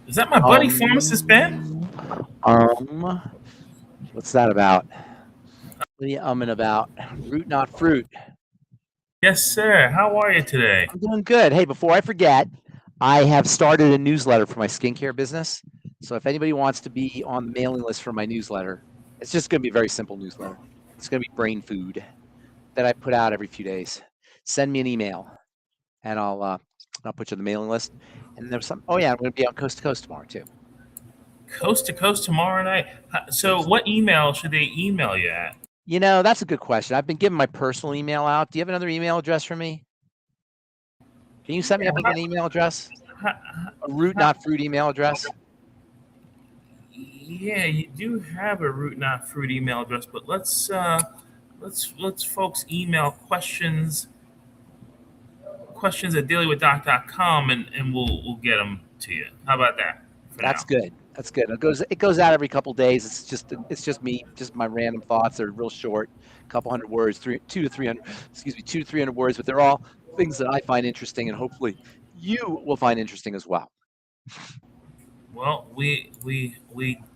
Is that my buddy Pharmacist Ben? What's that about? What are you umming about? Root, not fruit. Yes, sir. How are you today? I'm doing good. Hey, before I forget, I have started a newsletter for my skincare business. So if anybody wants to be on the mailing list for my newsletter, it's just going to be a very simple newsletter. It's going to be brain food that I put out every few days. Send me an email, and I'll put you on the mailing list. And there's some. Oh yeah, I'm going to be on Coast to Coast tomorrow too. Coast to Coast tomorrow night. So, what email should they email you at? You know, that's a good question. I've been giving my personal email out. Do you have another email address for me? Can you set me up with an email address? A root, not fruit email address? Yeah, you do have a root, not fruit email address, but let's folks email questions at dailywithdoc.com and we'll get them to you. How about that? That's good. That's good. It goes out every couple of days. It's just me, just my random thoughts. They're real short, a couple hundred words, 200 to 300 words, but they're all things that I find interesting, and hopefully you will find interesting as well. Well, we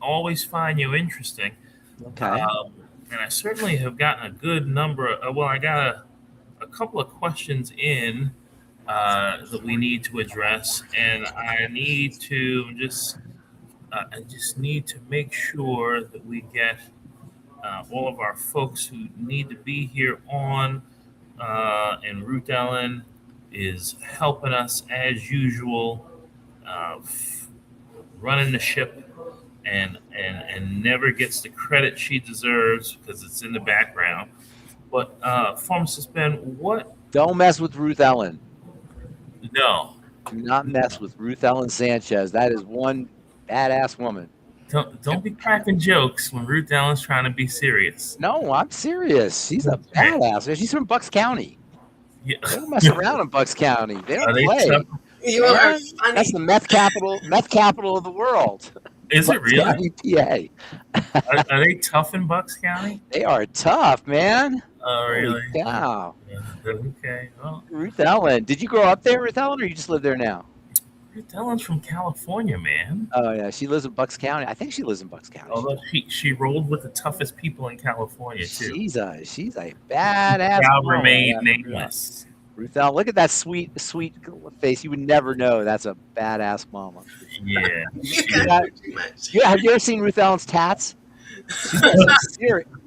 always find you interesting. Okay. And I certainly have gotten a good number. I got a couple of questions in that we need to address, and I need to just need to make sure that we get all of our folks who need to be here on. And Ruth Ellen is helping us as usual, running the ship, and never gets the credit she deserves because it's in the background. But Pharmacist Ben, what? Don't mess with Ruth Ellen. No. Do not mess with Ruth Ellen Sanchez. That is one badass woman. Don't be cracking jokes when Ruth Ellen's trying to be serious. No, I'm serious. She's a badass. She's from Bucks County. Yeah. They don't mess around in Bucks County. They don't play. You are funny. That's the meth capital of the world. Is Bucks it really? County, PA. Are they tough in Bucks County? They are tough, man. Oh, really? Holy cow. Okay. Well, Ruth Ellen. Did you grow up there, Ruth Ellen, or you just live there now? Ruth Ellen's from California, man. Oh, yeah. She lives in Bucks County. I think she lives in Bucks County. Although she rolled with the toughest people in California, too. She's a badass Shall woman. remain nameless. Ruth Ellen, look at that sweet face. You would never know that's a badass mama. Yeah. Have you ever seen Ruth Ellen's tats?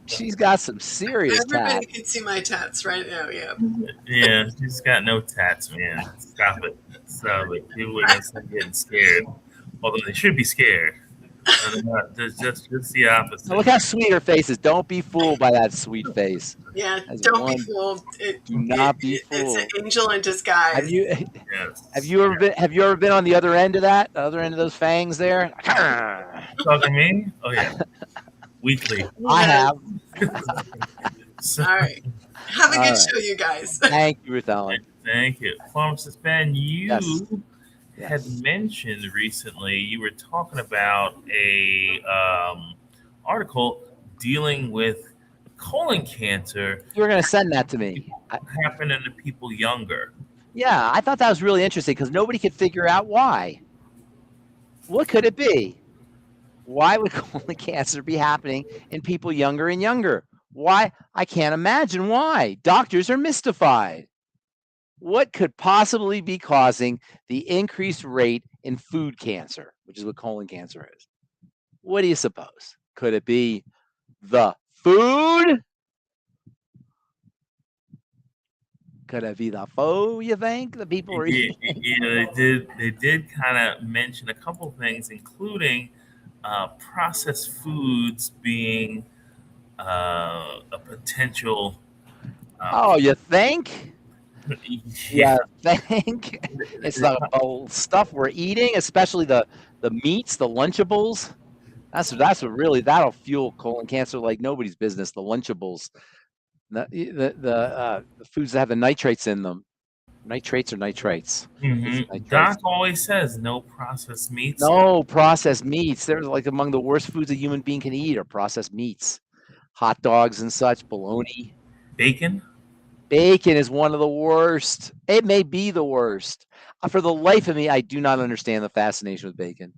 She's got some serious Everybody tats. can see my tats right now, yeah. Yeah, she's got no tats, man. Stop it. People are getting scared. Although they should be scared. They're just the opposite. Now look how sweet her face is. Don't be fooled by that sweet face. Yeah, don't be fooled. Do not be fooled. It's an angel in disguise. Have you ever been on the other end of that? The other end of those fangs there? Talking me? Oh yeah. Weekly. I have. All right. Have a good show, you guys. Thank you, Ruth Ellen. Thank you. Pharmacist Ben, you Yes. had mentioned recently you were talking about a article dealing with colon cancer. You were going to send that to me. Happening to people younger. Yeah, I thought that was really interesting because nobody could figure out why. What could it be? Why would colon cancer be happening in people younger and younger? Why? I can't imagine why. Doctors are mystified. What could possibly be causing the increased rate in food cancer, which is what colon cancer is? What do you suppose? Could it be the food? Could it be the food, you think? The people are eating? Yeah, they did kind of mention a couple things, including processed foods being a potential. Oh, you think? Yeah, think it's the stuff we're eating, especially the meats, the Lunchables. That's what really that'll fuel colon cancer like nobody's business. The Lunchables, the foods that have the nitrates in them. Nitrates or nitrites? Mm-hmm. Nitrates. Doc always says no processed meats. No processed meats. They're like among the worst foods a human being can eat are processed meats, hot dogs and such, bologna, bacon. Bacon is one of the worst. It may be the worst. For the life of me, I do not understand the fascination with bacon.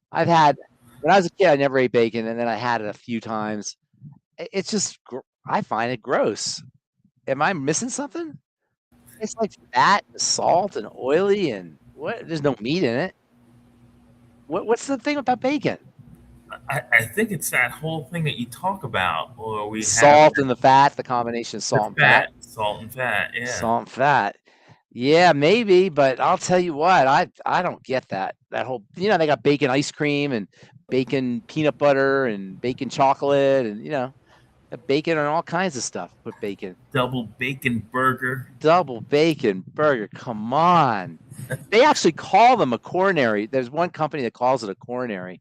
When I was a kid, I never ate bacon, and then I had it a few times. It's just, I find it gross. Am I missing something? It's like fat, and salt, and oily, and what? There's no meat in it. What's the thing about bacon? I think it's that whole thing that you talk about, or we Salt have and the fat, the combination of salt and fat. Salt and fat, yeah. Salt and fat. Yeah, maybe, but I'll tell you what, I don't get that whole, they got bacon ice cream and bacon peanut butter and bacon chocolate and bacon and all kinds of stuff. Put bacon. Double bacon burger. Come on. They actually call them a coronary. There's one company that calls it a coronary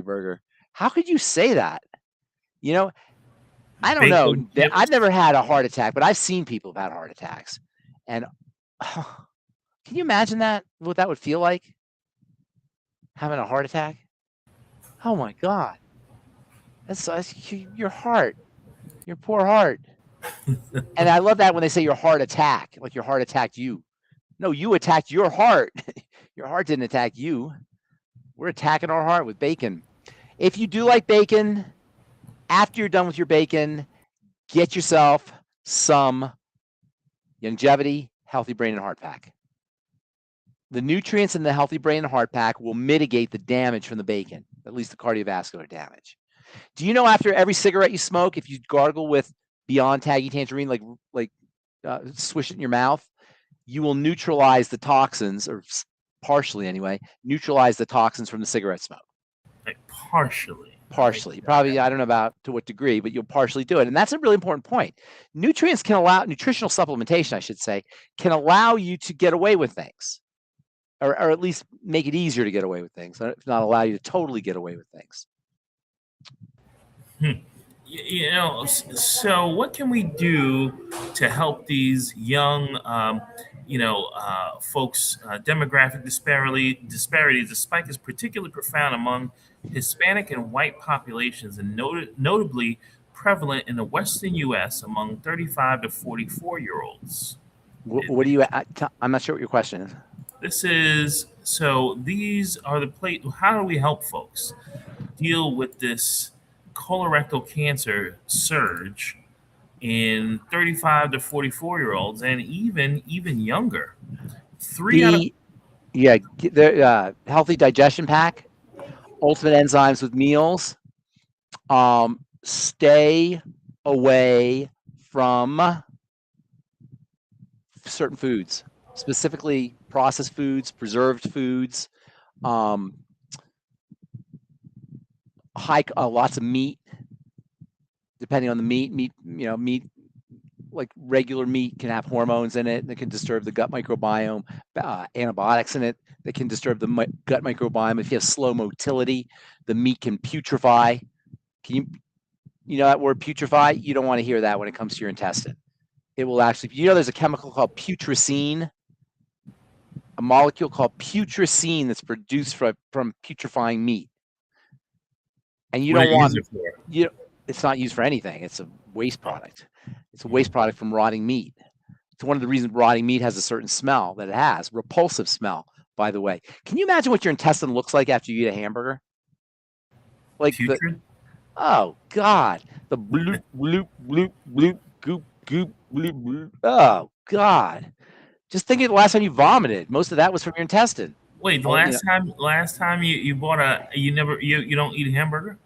burger. How could you say that? I don't know. I've never had a heart attack, but I've seen people who've had heart attacks. And can you imagine that? What that would feel like? Having a heart attack? Oh my God. That's your heart. Your poor heart. And I love that when they say your heart attack, like your heart attacked you. No, you attacked your heart. Your heart didn't attack you. We're attacking our heart with bacon. If you do like bacon, after you're done with your bacon, get yourself some Longevity Healthy Brain and Heart Pack. The nutrients in the Healthy Brain and Heart Pack will mitigate the damage from the bacon, at least the cardiovascular damage. Do you know after every cigarette you smoke, if you gargle with Beyond Tangy Tangerine, like swish it in your mouth, you will neutralize the toxins, or partially anyway, neutralize the toxins from the cigarette smoke. Like partially. Probably, I don't know about to what degree, but you'll partially do it. And that's a really important point. Nutritional supplementation, I should say, can allow you to get away with things, or at least make it easier to get away with things, if not allow you to totally get away with things. So what can we do to help these young, folks? Demographic disparity. The spike is particularly profound among Hispanic and white populations, and notably prevalent in the Western U.S. among 35 to 44-year-olds. What do you? I'm not sure what your question is. These are the how do we help folks deal with this colorectal cancer surge in 35 to 44-year-olds, and even younger? The Healthy Digestion Pack, Ultimate Enzymes with Meals. Stay away from certain foods, specifically processed foods, preserved foods, lots of meat. Depending on the meat, like regular meat can have hormones in it that can disturb the gut microbiome, antibiotics in it that can disturb the gut microbiome. If you have slow motility, the meat can putrefy. You know that word putrefy? You don't want to hear that when it comes to your intestine. It will actually, there's a chemical called putrescine, a molecule called putrescine that's produced from putrefying meat. And you don't want it for? It's not used for anything. It's a waste product. It's a waste product from rotting meat. It's one of the reasons rotting meat has a certain smell that it has, repulsive smell, by the way. Can you imagine what your intestine looks like after you eat a hamburger? Like oh God, the bloop bloop bloop bloop goop goop bloop bloop. Oh God, just think of the last time you vomited. Most of that was from your intestine. Wait, the last time you bought you don't eat a hamburger?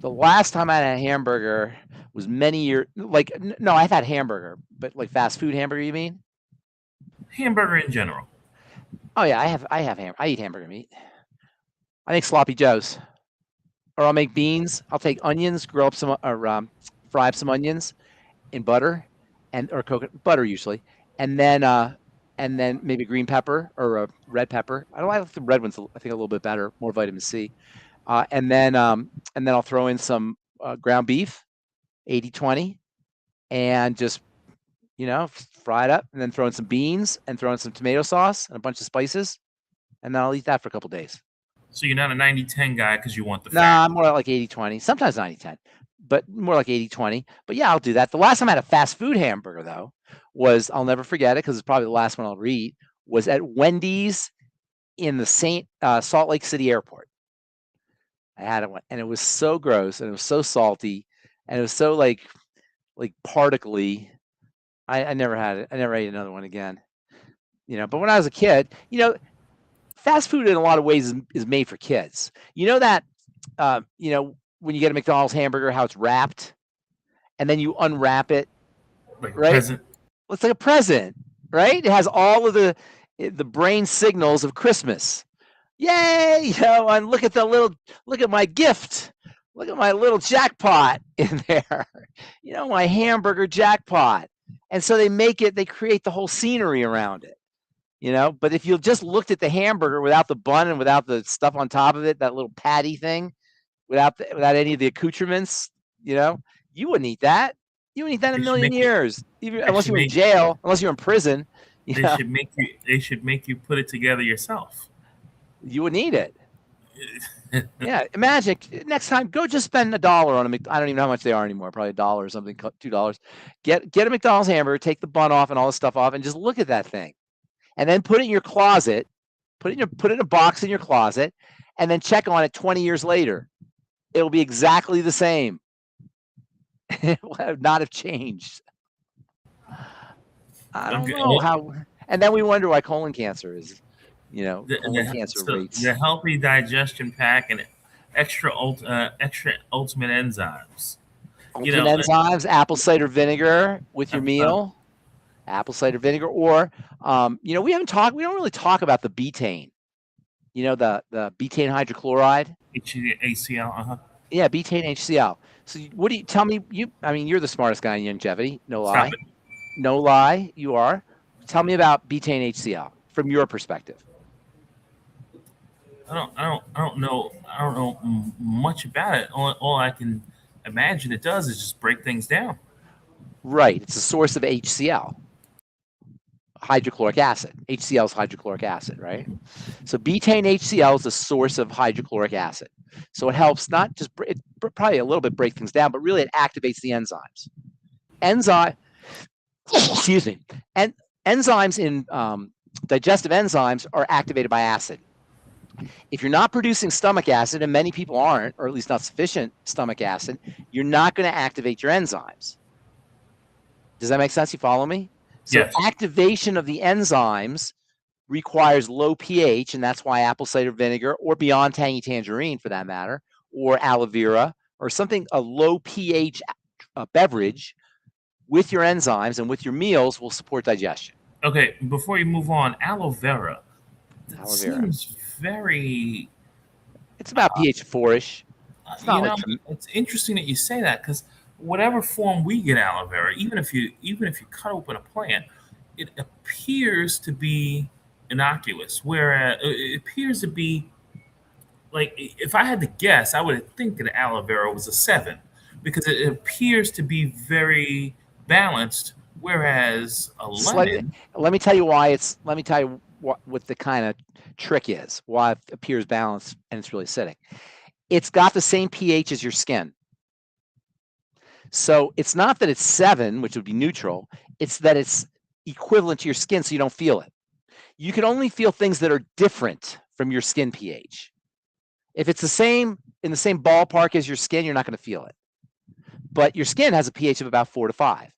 The last time I had a hamburger was many years. No, I've had hamburger, but like fast food hamburger, you mean? Hamburger in general. Oh yeah, I eat hamburger meat. I make sloppy joes, or I'll make beans. I'll take onions, grill up some, or fry up some onions in butter, or coconut butter usually, and then maybe green pepper or a red pepper. I like the red ones. I think a little bit better, more vitamin C. And then I'll throw in some ground beef, 80-20, and just fry it up, and then throw in some beans and throw in some tomato sauce and a bunch of spices, and then I'll eat that for a couple of days. So you're not a 90-10 guy because you want the fat. Nah, I'm more like 80-20, sometimes 90-10. but more like 80-20. But yeah, I'll do that. The last time I had a fast food hamburger, though, was, I'll never forget it because it's probably the last one I'll eat, was at Wendy's in the Salt Lake City airport. I had it, and it was so gross, and it was so salty, and it was so like particly. I never had it. I never ate another one again. But when I was a kid, fast food in a lot of ways is made for kids. That, when you get a McDonald's hamburger, how it's wrapped, and then you unwrap it, like right? a present. It's like a present, right? It has all of the brain signals of Christmas. Yay! And look at my gift. Look at my little jackpot in there. My hamburger jackpot. And so they create the whole scenery around it. But if you just looked at the hamburger without the bun and without the stuff on top of it, that little patty thing, without any of the accoutrements, you wouldn't eat that. You wouldn't eat that in a million years, unless you were in jail, unless you're in prison. They should make you put it together yourself. You wouldn't eat it. Yeah, imagine next time, go just spend $1 on a I don't even know how much they are anymore. Probably $1 or something, $2. Get a McDonald's hamburger, take the bun off and all the stuff off, and just look at that thing, and then put it in your closet. Put it in a box in your closet, and then check on it 20 years later. It'll be exactly the same. It will not have changed. I don't know how. And then we wonder why colon cancer is, colon cancer rates. The healthy digestion pack and extra ultimate enzymes. Ultimate enzymes, apple cider vinegar with your meal. Apple cider vinegar, or we don't really talk about the betaine. The betaine hydrochloride. HCl. Yeah, betaine HCl. So what do you tell me? You're the smartest guy in longevity. No lie. No lie, you are. Tell me about betaine HCl from your perspective. I don't know much about it. All I can imagine it does is just break things down. Right. It's a source of HCl. Hydrochloric acid. HCl is hydrochloric acid, right? So betaine HCl is a source of hydrochloric acid. So it helps not just probably a little bit break things down, but really it activates the enzymes. Excuse me. And enzymes in digestive enzymes are activated by acid. If you're not producing stomach acid, and many people aren't, or at least not sufficient stomach acid, you're not going to activate your enzymes. Does that make sense? You follow me? So yes. Activation of the enzymes requires low pH, and that's why apple cider vinegar, or beyond tangy tangerine for that matter, or aloe vera, or something, a low pH beverage with your enzymes and with your meals will support digestion. Okay, before you move on, aloe vera. Seems very. It's about pH 4-ish. It's interesting that you say that, because whatever form we get aloe vera, even if you cut open a plant, it appears to be innocuous. Whereas it appears to be like, if I had to guess, I would think that aloe vera was a 7, because it appears to be very balanced. Whereas a lemon. Let me tell you why Let me tell you what the kind of trick is. Why it appears balanced and it's really acidic. It's got the same pH as your skin. So it's not that it's 7, which would be neutral. It's that it's equivalent to your skin, so you don't feel it. You can only feel things that are different from your skin pH. If it's the same in the same ballpark as your skin, you're not going to feel it. But your skin has a pH of about 4 to 5,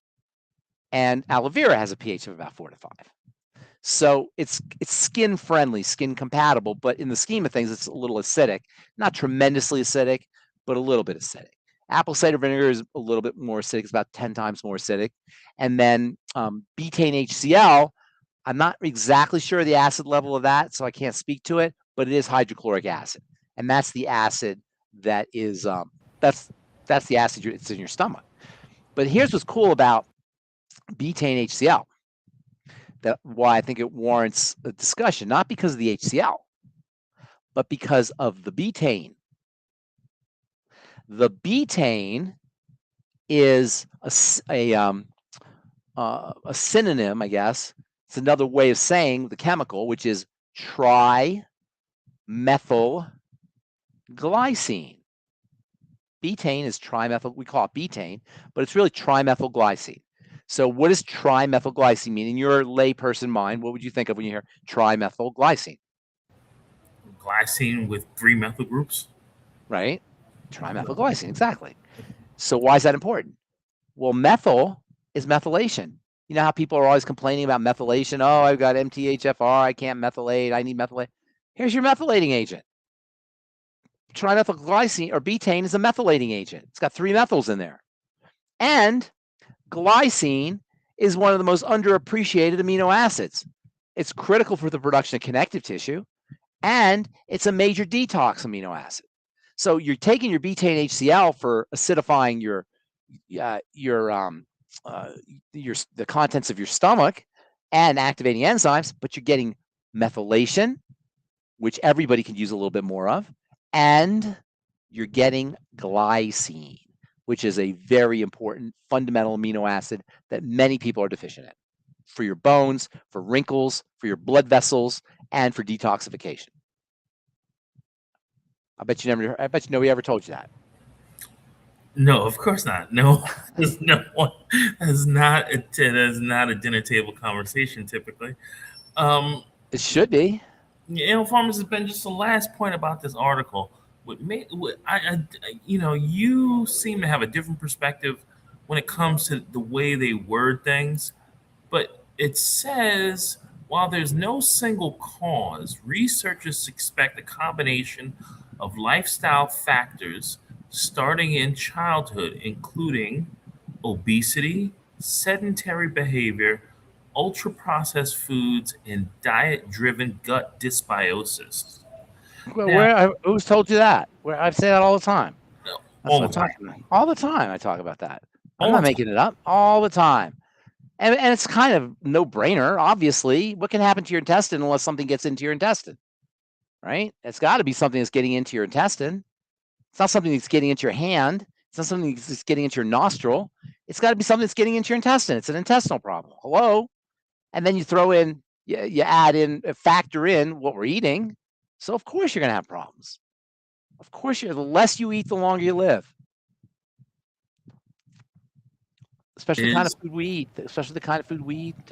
and aloe vera has a pH of about 4 to 5. So it's skin friendly, skin compatible, but in the scheme of things, it's a little acidic. Not tremendously acidic, but a little bit acidic. Apple cider vinegar is a little bit more acidic. It's about 10 times more acidic. And then betaine HCl, I'm not exactly sure the acid level of that, so I can't speak to it, but it is hydrochloric acid. And that's the acid that is, that's the acid that's in your stomach. But here's what's cool about betaine HCl. Why I think it warrants a discussion, not because of the HCl, but because of the betaine. The betaine is a synonym, I guess. It's another way of saying the chemical, which is trimethylglycine. Betaine is trimethyl. We call it betaine, but it's really trimethylglycine. So what does trimethylglycine mean? In your layperson mind, what would you think of when you hear trimethylglycine? Glycine with 3 methyl groups. Right? Trimethylglycine, exactly. So why is that important? Well, methyl is methylation. You know how people are always complaining about methylation? Oh, I've got MTHFR, I can't methylate, I need methylate. Here's your methylating agent. Trimethylglycine or betaine is a methylating agent. It's got 3 methyls in there. And glycine is one of the most underappreciated amino acids. It's critical for the production of connective tissue, and it's a major detox amino acid. So you're taking your betaine HCl for acidifying the contents of your stomach and activating enzymes, but you're getting methylation, which everybody can use a little bit more of, and you're getting glycine, which is a very important fundamental amino acid that many people are deficient in for your bones, for wrinkles, for your blood vessels, and for detoxification. I bet nobody ever told you that. No, of course not. No, there's no one. That's not a dinner table conversation typically. It should be. Pharmacist Ben, just the last point about this article. You seem to have a different perspective when it comes to the way they word things, but it says while there's no single cause, researchers expect a combination of lifestyle factors starting in childhood, including obesity, sedentary behavior, ultra-processed foods, and diet-driven gut dysbiosis. Well, who's told you that? I say that all the time. All the time. All the time I talk about that. I'm not making it up. All the time. And it's kind of no-brainer, obviously. What can happen to your intestine unless something gets into your intestine? Right? It's got to be something that's getting into your intestine. It's not something that's getting into your hand. It's not something that's getting into your nostril. It's got to be something that's getting into your intestine. It's an intestinal problem. Hello? And then you throw in, you add in, factor in what we're eating. So of course you're going to have problems. Of course the less you eat, the longer you live. Especially the kind of food we eat. Especially the kind of food we eat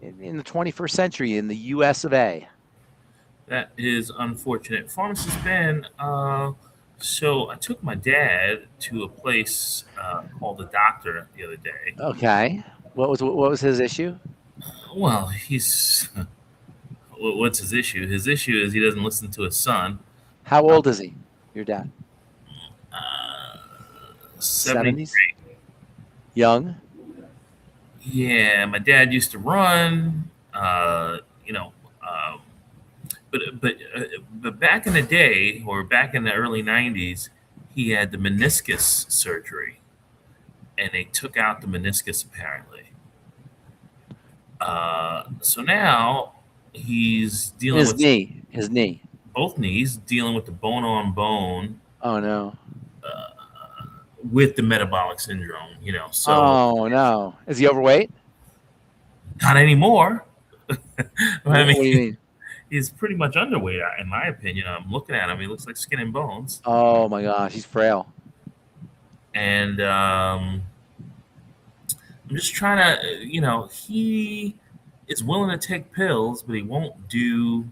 in the 21st century in the U.S. of A. That is unfortunate. Pharmacist Ben, so I took my dad to a place called the Doctor the other day. Okay. What was his issue? Well, what's his issue? His issue is he doesn't listen to his son. How old is he, your dad? 70s? Young? Yeah, my dad used to run, but back in the day, or back in the early 90s, he had the meniscus surgery, and they took out the meniscus apparently. So now he's dealing with his knee, both knees, dealing with the bone on bone. Oh no. With the metabolic syndrome, So. Oh no, is he overweight? Not anymore. What do you mean? He's pretty much underweight, in my opinion. I'm looking at him; he looks like skin and bones. Oh my gosh, he's frail. And I'm just trying to, he is willing to take pills, but he won't do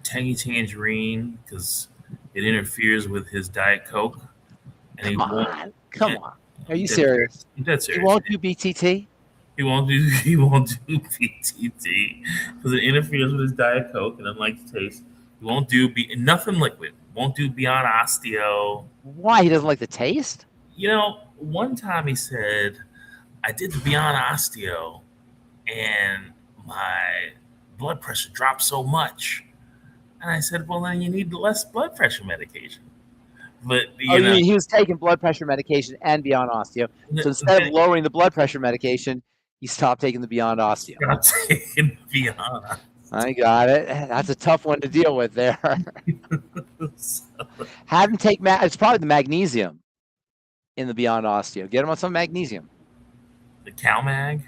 Tangy Tangerine because it interferes with his Diet Coke. And Come on. Are you serious? That's serious. He won't do BTT? He won't do BTT because it interferes with his Diet Coke and unlike the taste. He won't do nothing liquid. Won't do Beyond Osteo. Why? He doesn't like the taste? One time he said, I did the Beyond Osteo and my blood pressure dropped so much. And I said, well, then you need less blood pressure medication. But you mean he was taking blood pressure medication and Beyond Osteo. So instead of lowering the blood pressure medication, he stopped taking the Beyond Osteo. Stopped taking Beyond. I got it. That's a tough one to deal with there. Have him take it's probably the magnesium in the Beyond Osteo. Get him on some magnesium. The CalMag?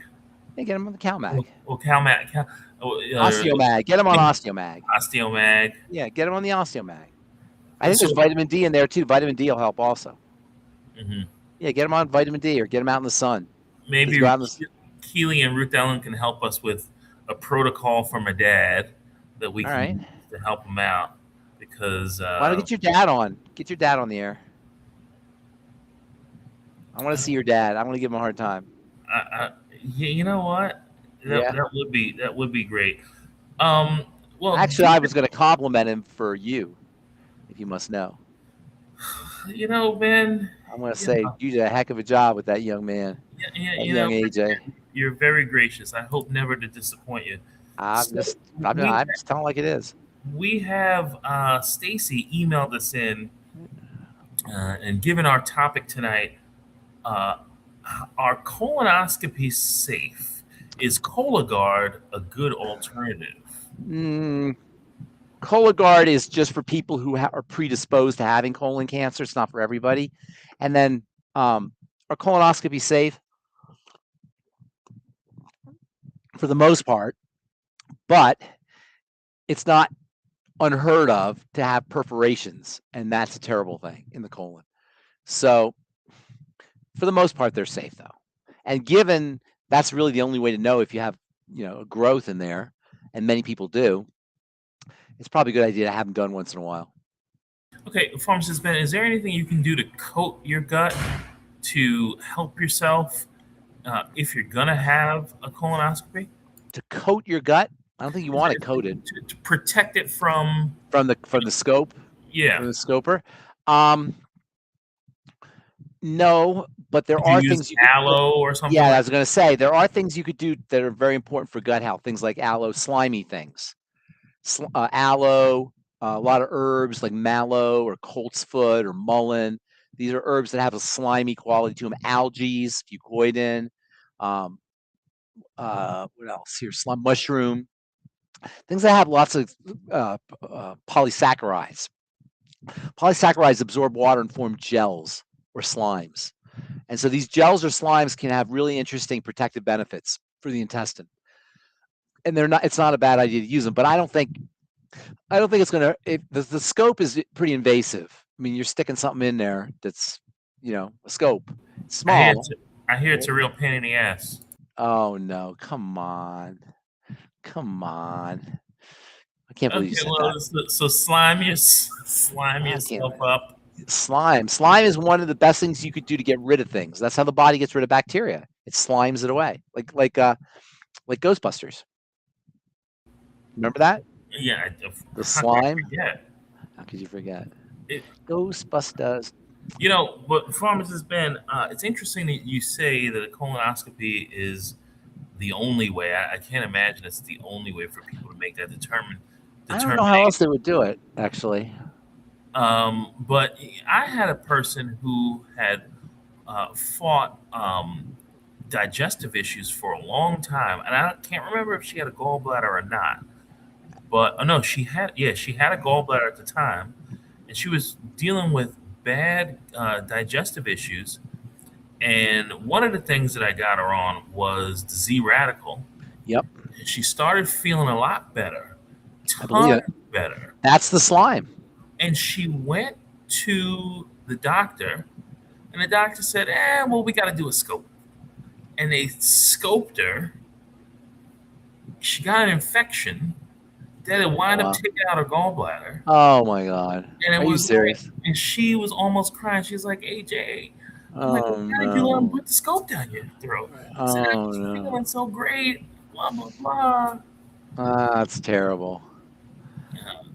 Yeah, get him on the CalMag. Well, CalMag. Osteomag. Get him on Osteomag. Osteomag. Yeah, get him on the Osteomag. I think there's vitamin D in there too. Vitamin D will help also. Mm-hmm. Yeah, get them on vitamin D or get them out in the sun. Maybe Keely and Ruth Ellen can help us with a protocol for my dad that we can use to help him out. Because why don't get your dad on? Get your dad on the air. I want to see your dad. I want to give him a hard time. You know what? That would be great. Well, actually, I was going to compliment him for you, if you must know. You know, Ben, I'm going to say you did a heck of a job with that young man. Young AJ. You're very gracious. I hope never to disappoint you. I'm just telling like it is. We have Stacy emailed us in, and given our topic tonight, are colonoscopies safe? Is Cologuard a good alternative? Cologuard is just for people who are predisposed to having colon cancer. It's not for everybody. And then, are colonoscopies safe? For the most part, but it's not unheard of to have perforations, and that's a terrible thing in the colon. So for the most part, they're safe though. And given that's really the only way to know if you have, a growth in there, and many people do, it's probably a good idea to have them done once in a while. Okay, Pharmacist Ben, is there anything you can do to coat your gut to help yourself if you're gonna have a colonoscopy? To coat your gut? I don't think you want it coated. To protect it from the scope. Yeah, from the scoper. No, but there are things you could aloe or something. Yeah, I was going to say there are things you could do that are very important for gut health. Things like aloe, slimy things. Aloe, a lot of herbs like mallow or coltsfoot or mullein. These are herbs that have a slimy quality to them. Algae, FucoidZ. What else here? Slime mushroom. Things that have lots of polysaccharides. Polysaccharides absorb water and form gels or slimes. And so these gels or slimes can have really interesting protective benefits for the intestine. And it's not a bad idea to use them, but I don't think it's going to, the scope is pretty invasive. I mean, you're sticking something in there that's, a scope. It's small. I hear it's a real pain in the ass. Oh no, come on. I can't believe you said that. So slime yourself up. Slime is one of the best things you could do to get rid of things. That's how the body gets rid of bacteria. It slimes it away, like Ghostbusters. Remember that? Yeah. The slime. How could you forget? Ghostbusters. But Pharmacist Ben, it's interesting that you say that a colonoscopy is the only way. I can't imagine it's the only way for people to make that determination. I don't know how else they would do it, actually. But I had a person who had fought digestive issues for a long time, and I can't remember if she had a gallbladder or not. But no, she had a gallbladder at the time, and she was dealing with bad digestive issues. And one of the things that I got her on was the ZRadical. Yep. And she started feeling a lot better. Better. That's the slime. And she went to the doctor, and the doctor said, we got to do a scope. And they scoped her. She got an infection. Then it wound up taking out her gallbladder. Oh, my God. And Are you serious? And she was almost crying. She was like, AJ, why did you let him put the scope down your throat? I said, I'm feeling so great. Blah, blah, blah. That's terrible.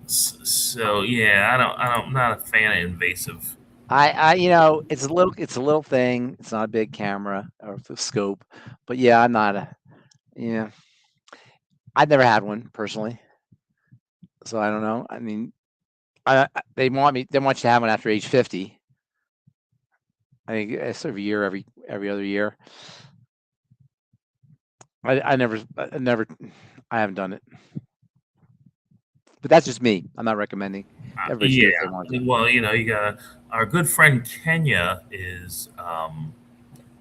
So yeah, I'm not a fan of invasive. It's a little thing. It's not a big camera or scope, but yeah, I'm not I've never had one personally, so I don't know. I mean, they want you to have one after age 50. I think it's sort of a year every other year. I haven't done it. But that's just me. I'm not recommending. Well, you got our good friend Kenya is on.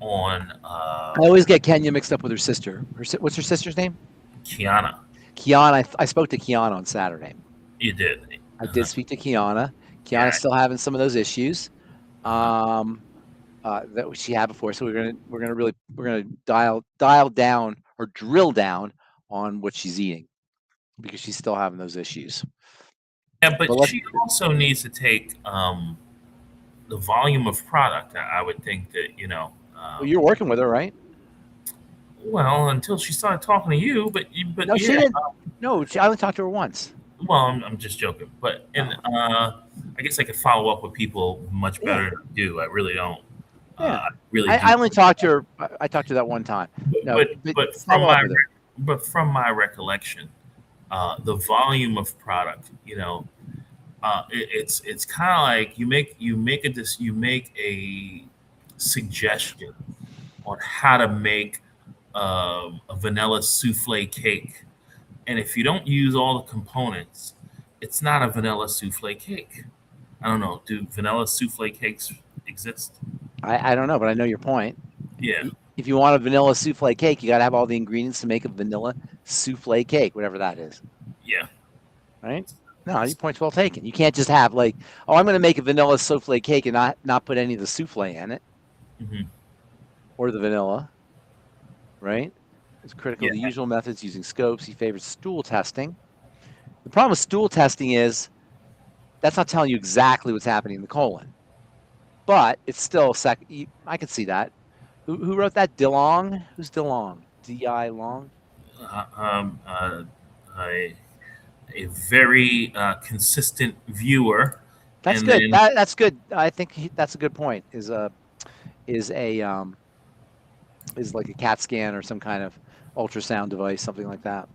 I always get Kenya mixed up with her sister. What's her sister's name? Kiana. I spoke to Kiana on Saturday. You did. I did speak to Kiana. Kiana's still having some of those issues that she had before. So we're gonna dial down or drill down on what she's eating because she's still having those issues. Yeah, but she also needs to take the volume of product. I would think that well, you're working with her, right? Well, until she started talking to you, but no, she didn't. No, I only talked to her once. Well, I'm just joking, but I guess I could follow up with people much better than I do. I really don't. Yeah, I only talked to her. I talked to her that one time. But from my recollection, the volume of product, it's kind of like you make a suggestion on how to make a vanilla souffle cake, and if you don't use all the components, it's not a vanilla souffle cake. I don't know. Do vanilla souffle cakes exist? I don't know, but I know your point. Yeah. If you want a vanilla souffle cake, you got to have all the ingredients to make a vanilla souffle cake, whatever that is. Yeah. Right? No, your point's well taken. You can't just have I'm going to make a vanilla souffle cake and not put any of the souffle in it, or the vanilla. Right? It's critical. The usual methods using scopes. He favors stool testing. The problem with stool testing is that's not telling you exactly what's happening in the colon, but it's still I can see that. Who wrote that? DeLong? Who's DeLong? D.I. Long? A very consistent viewer. That's good. That's good. I think that's a good point. Is like a CAT scan or some kind of ultrasound device, something like that.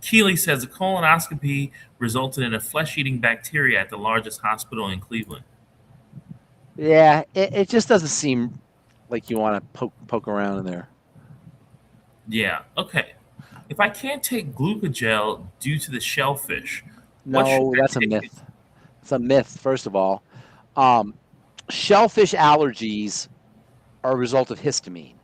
Keeley says a colonoscopy resulted in a flesh-eating bacteria at the largest hospital in Cleveland. Yeah, it just doesn't seem like you want to poke around in there. Yeah. Okay. If I can't take glucogel due to the shellfish, no, that's a myth. It's a myth. First of all, shellfish allergies are a result of histamine.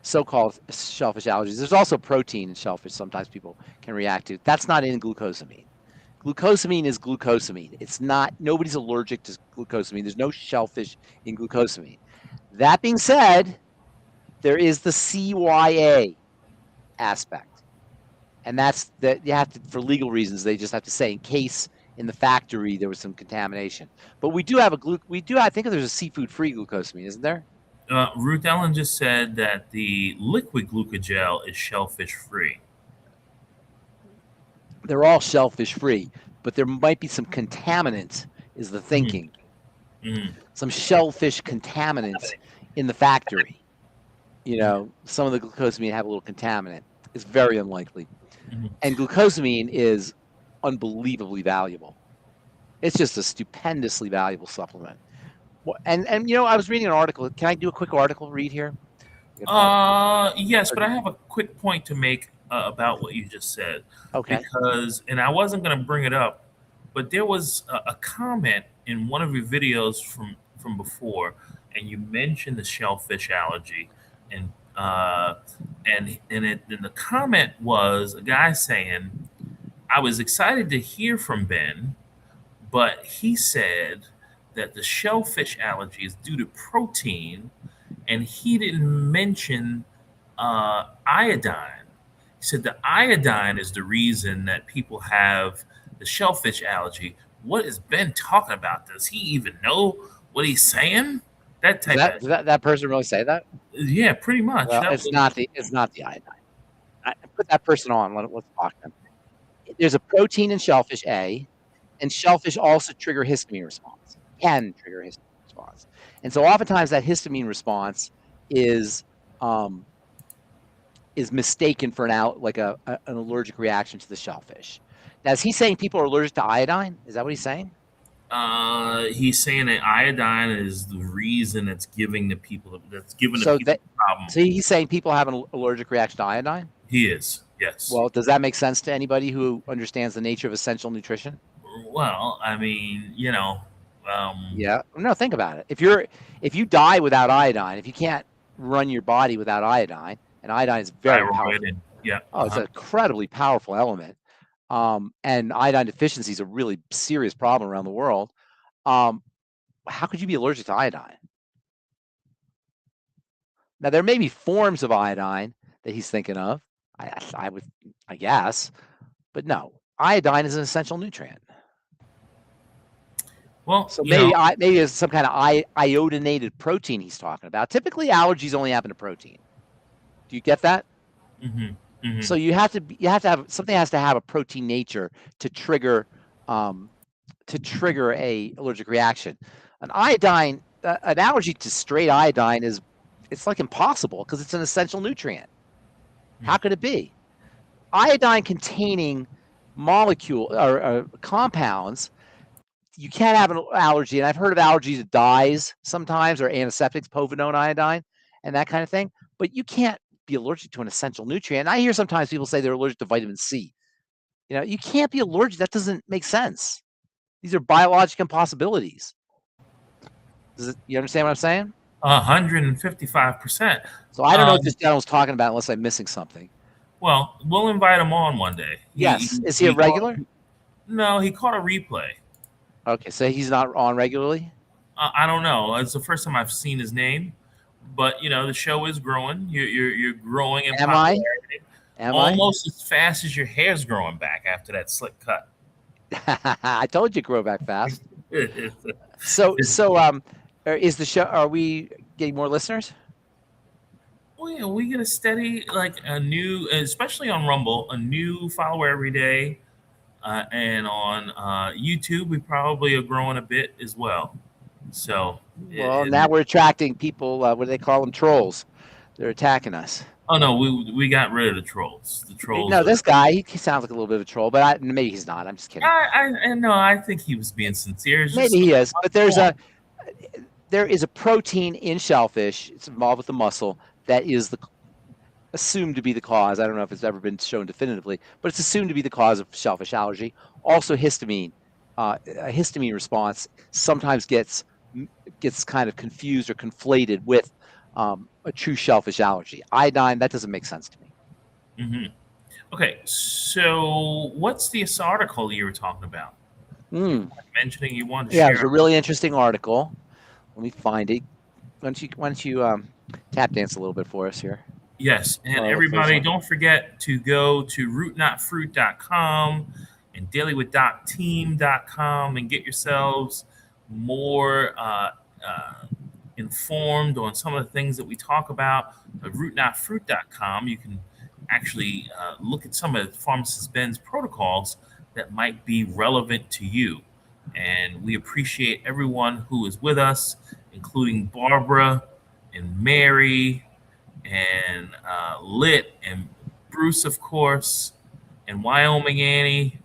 So-called shellfish allergies. There's also protein in shellfish. Sometimes people can react to. That's not in glucosamine. Glucosamine is glucosamine. It's not. Nobody's allergic to glucosamine. There's no shellfish in glucosamine. That being said, there is the CYA aspect, and that's that you have to, for legal reasons, they just have to say in case in the factory there was some contamination. But we do have I think there's a seafood-free glucosamine, isn't there? Ruth Ellen just said that the liquid glucogel is shellfish-free. They're all shellfish-free, but there might be some contaminants, is the thinking. Some shellfish contaminants in the factory. Some of the glucosamine have a little contaminant. It's very unlikely. And glucosamine is unbelievably valuable. It's just a stupendously valuable supplement. And I was reading an article. Can I do a quick article read here? Yes, but I have a quick point to make about what you just said. Okay. Because, and I wasn't going to bring it up, but there was a comment in one of your videos from before, and you mentioned the shellfish allergy, and the comment was a guy saying, I was excited to hear from Ben, but he said that the shellfish allergy is due to protein, and he didn't mention iodine. He said the iodine is the reason that people have the shellfish allergy. What is Ben talking about? Does he even know what he's saying? That person really say that? Yeah, pretty much. Well, it's not the iodine. I put that person on. Let's talk to him. There's a protein in shellfish A, and shellfish also trigger histamine response. Can trigger histamine response, and so oftentimes that histamine response is mistaken for an allergic reaction to the shellfish. Now, is he saying people are allergic to iodine? Is that what he's saying? He's saying that iodine is the reason that's giving the people the problem. So he's saying people have an allergic reaction to iodine? He is, yes. Well, does that make sense to anybody who understands the nature of essential nutrition? Well, I mean, yeah. No, think about it. If you die without iodine, if you can't run your body without iodine, and iodine is very powerful. Yeah. Oh, it's an incredibly powerful element. and iodine deficiency is a really serious problem around the world. How could you be allergic to iodine? Now, there may be forms of iodine that he's thinking of, I guess, but no, iodine is an essential nutrient. Well, so maybe it's some kind of iodinated protein he's talking about. Typically, allergies only happen to protein. Do you get that? Mm-hmm. Mm-hmm. So you have to have something has to have a protein nature to trigger a allergic reaction. An allergy to straight iodine it's like impossible because it's an essential nutrient. How could it be? Iodine containing molecule or compounds, you can't have an allergy. And I've heard of allergies to dyes sometimes, or antiseptics, povidone iodine, and that kind of thing. But you can't be allergic to an essential nutrient. I hear sometimes people say they're allergic to vitamin C. You can't be allergic. That doesn't make sense. These are biological impossibilities. You understand what I'm saying? 155%. So I don't know what this gentleman's talking about unless I'm missing something. Well, we'll invite him on one day. Yes. Is he a regular? No, he caught a replay. Okay, so he's not on regularly? I don't know. It's the first time I've seen his name. But, the show is growing. You're growing in popularity. Almost as fast as your hair's growing back after that slick cut. I told you grow back fast. So is the show? Are we getting more listeners? Well, yeah, we get a steady, especially on Rumble, a new follower every day, and on YouTube, we probably are growing a bit as well. So, now we're attracting people. What do they call them? Trolls. They're attacking us. Oh no, we got rid of the trolls. The trolls. No, this guy, he sounds like a little bit of a troll, but maybe he's not. I'm just kidding. I think he was being sincere. Maybe he is, but there is a protein in shellfish. It's involved with the muscle that is assumed to be the cause. I don't know if it's ever been shown definitively, but it's assumed to be the cause of shellfish allergy. Also, histamine. A histamine response sometimes gets kind of confused or conflated with a true shellfish allergy. Iodine, that doesn't make sense to me. Mm-hmm. Okay, so what's this article you were talking about? Mentioning you wanted to share. Yeah, it was a really interesting article. Let me find it. Why don't you tap dance a little bit for us here? Yes, and everybody, don't forget to go to rootnotfruit.com and dailywithdocteam.com and get yourselves more informed on some of the things that we talk about. At rootnotfruit.com, you can actually look at some of Pharmacist Ben's protocols that might be relevant to you. And we appreciate everyone who is with us, including Barbara and Mary and Lit and Bruce, of course, and Wyoming Annie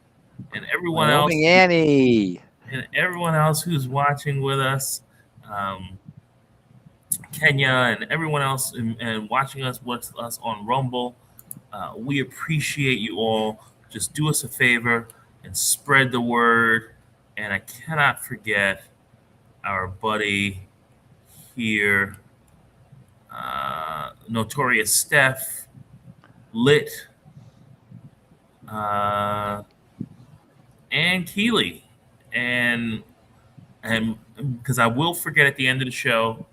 and everyone else. Wyoming Annie. And everyone else who's watching with us. Kenya and everyone else and watching us with us on Rumble. We appreciate you all. Just do us a favor and spread the word. And I cannot forget our buddy here, Notorious Steph, Lit, and Keely. And because I will forget at the end of the show,